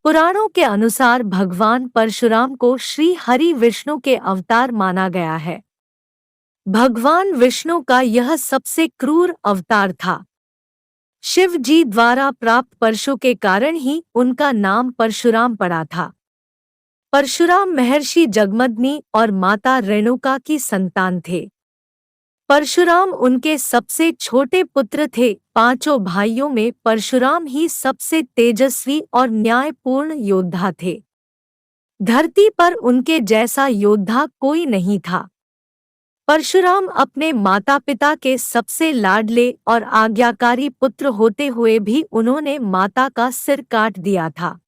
पुराणों के अनुसार भगवान परशुराम को श्री हरि विष्णु के अवतार माना गया है। भगवान विष्णु का यह सबसे क्रूर अवतार था। शिव जी द्वारा प्राप्त परशु के कारण ही उनका नाम परशुराम पड़ा था। परशुराम महर्षि जगमदनि और माता रेणुका की संतान थे। परशुराम उनके सबसे छोटे पुत्र थे। पांचों भाइयों में परशुराम ही सबसे तेजस्वी और न्यायपूर्ण योद्धा थे। धरती पर उनके जैसा योद्धा कोई नहीं था। परशुराम अपने माता पिता के सबसे लाडले और आज्ञाकारी पुत्र होते हुए भी उन्होंने माता का सिर काट दिया था।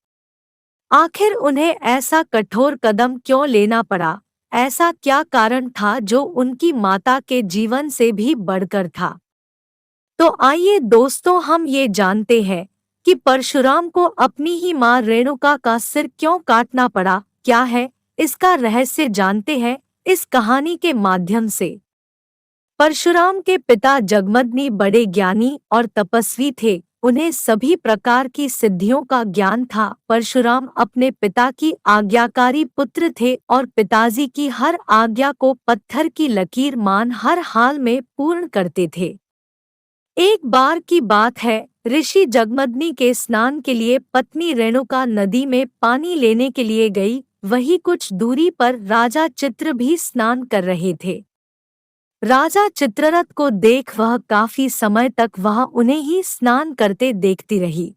आखिर उन्हें ऐसा कठोर कदम क्यों लेना पड़ा? ऐसा क्या कारण था जो उनकी माता के जीवन से भी बढ़कर था? तो आइए दोस्तों, हम ये जानते हैं कि परशुराम को अपनी ही मां रेणुका का सिर क्यों काटना पड़ा। क्या है इसका रहस्य, जानते हैं इस कहानी के माध्यम से। परशुराम के पिता जगमदनि बड़े ज्ञानी और तपस्वी थे। उन्हें सभी प्रकार की सिद्धियों का ज्ञान था। परशुराम अपने पिता की आज्ञाकारी पुत्र थे और पिताजी की हर आज्ञा को पत्थर की लकीर मान हर हाल में पूर्ण करते थे। एक बार की बात है, ऋषि जगमदनि के स्नान के लिए पत्नी रेणुका नदी में पानी लेने के लिए गई। वही कुछ दूरी पर राजा चित्र भी स्नान कर रहे थे। राजा चित्ररथ को देख वह काफी समय तक वह उन्हें ही स्नान करते देखती रही।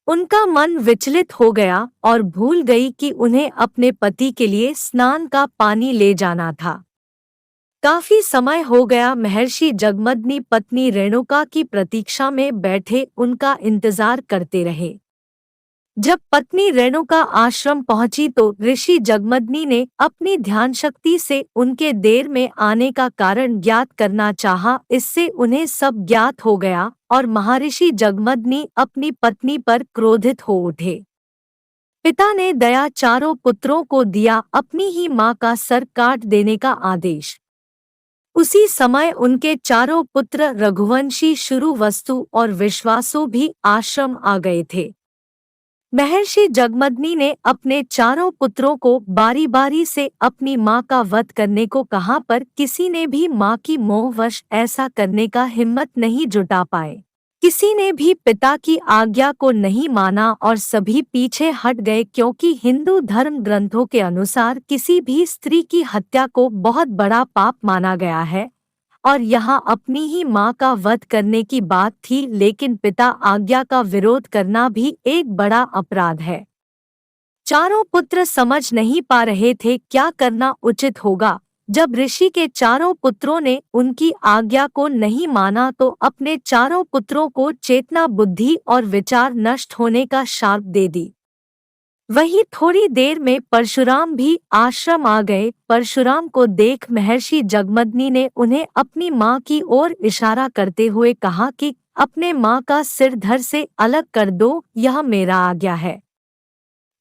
उनका मन विचलित हो गया और भूल गई कि उन्हें अपने पति के लिए स्नान का पानी ले जाना था। काफी समय हो गया। महर्षि जगमदनि पत्नी रेणुका की प्रतीक्षा में बैठे उनका इंतजार करते रहे। जब पत्नी रेणुका आश्रम पहुंची तो ऋषि जगमदनि ने अपनी ध्यान शक्ति से उनके देर में आने का कारण ज्ञात करना चाहा। इससे उन्हें सब ज्ञात हो गया और महर्षि जगमदनि अपनी पत्नी पर क्रोधित हो उठे। पिता ने दया चारों पुत्रों को दिया अपनी ही मां का सर काट देने का आदेश। उसी समय उनके चारों पुत्र रघुवंशी, शुरुवस्तु और विश्वासु भी आश्रम आ गए थे। महर्षि जगमदनि ने अपने चारों पुत्रों को बारी बारी से अपनी मां का वध करने को कहा, पर किसी ने भी मां की मोहवश ऐसा करने का हिम्मत नहीं जुटा पाए। किसी ने भी पिता की आज्ञा को नहीं माना और सभी पीछे हट गए, क्योंकि हिंदू धर्म ग्रंथों के अनुसार किसी भी स्त्री की हत्या को बहुत बड़ा पाप माना गया है। और यहाँ अपनी ही मां का वध करने की बात थी, लेकिन पिता आज्ञा का विरोध करना भी एक बड़ा अपराध है। चारों पुत्र समझ नहीं पा रहे थे क्या करना उचित होगा। जब ऋषि के चारों पुत्रों ने उनकी आज्ञा को नहीं माना तो अपने चारों पुत्रों को चेतना, बुद्धि और विचार नष्ट होने का शाप दे दी। वही थोड़ी देर में परशुराम भी आश्रम आ गए। परशुराम को देख महर्षि जगमदनि ने उन्हें अपनी मां की ओर इशारा करते हुए कहा कि अपने मां का सिर धड़ से अलग कर दो, यह मेरा आज्ञा है।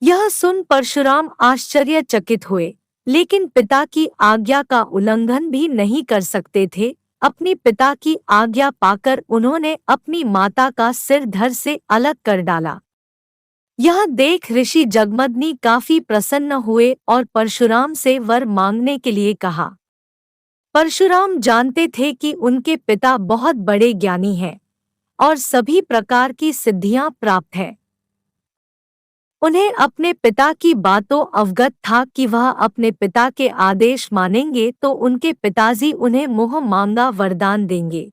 यह सुन परशुराम आश्चर्यचकित हुए, लेकिन पिता की आज्ञा का उल्लंघन भी नहीं कर सकते थे। अपनी पिता की आज्ञा पाकर उन्होंने अपनी माता का सिर धड़ से अलग कर डाला। यह देख ऋषि जगमदनि काफी प्रसन्न हुए और परशुराम से वर मांगने के लिए कहा। परशुराम जानते थे कि उनके पिता बहुत बड़े ज्ञानी हैं और सभी प्रकार की सिद्धियां प्राप्त है। उन्हें अपने पिता की बातों अवगत था कि वह अपने पिता के आदेश मानेंगे तो उनके पिताजी उन्हें मुँह मांगा वरदान देंगे।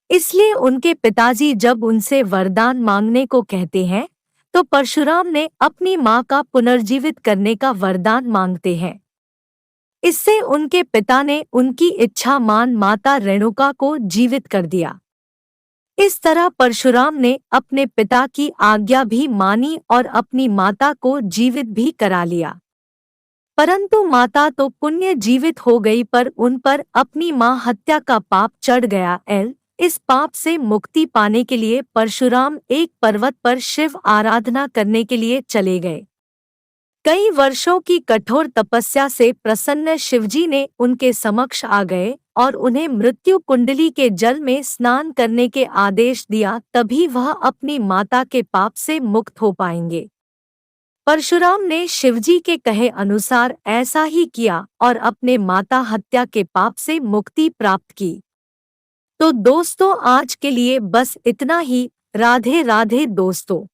इसलिए उनके पिताजी जब उनसे वरदान मांगने को कहते हैं तो परशुराम ने अपनी मां का पुनर्जीवित करने का वरदान मांगते हैं। इससे उनके पिता ने उनकी इच्छा मान माता रेणुका को जीवित कर दिया। इस तरह परशुराम ने अपने पिता की आज्ञा भी मानी और अपनी माता को जीवित भी करा लिया। परंतु माता तो पुण्य जीवित हो गई, पर उन पर अपनी मां हत्या का पाप चढ़ गया। इस पाप से मुक्ति पाने के लिए परशुराम एक पर्वत पर शिव आराधना करने के लिए चले गए। कई वर्षों की कठोर तपस्या से प्रसन्न शिवजी ने उनके समक्ष आ गए और उन्हें मृत्यु कुंडली के जल में स्नान करने के आदेश दिया, तभी वह अपनी माता के पाप से मुक्त हो पाएंगे। परशुराम ने शिवजी के कहे अनुसार ऐसा ही किया और अपने माता हत्या के पाप से मुक्ति प्राप्त की। तो दोस्तों, आज के लिए बस इतना ही। राधे राधे दोस्तों।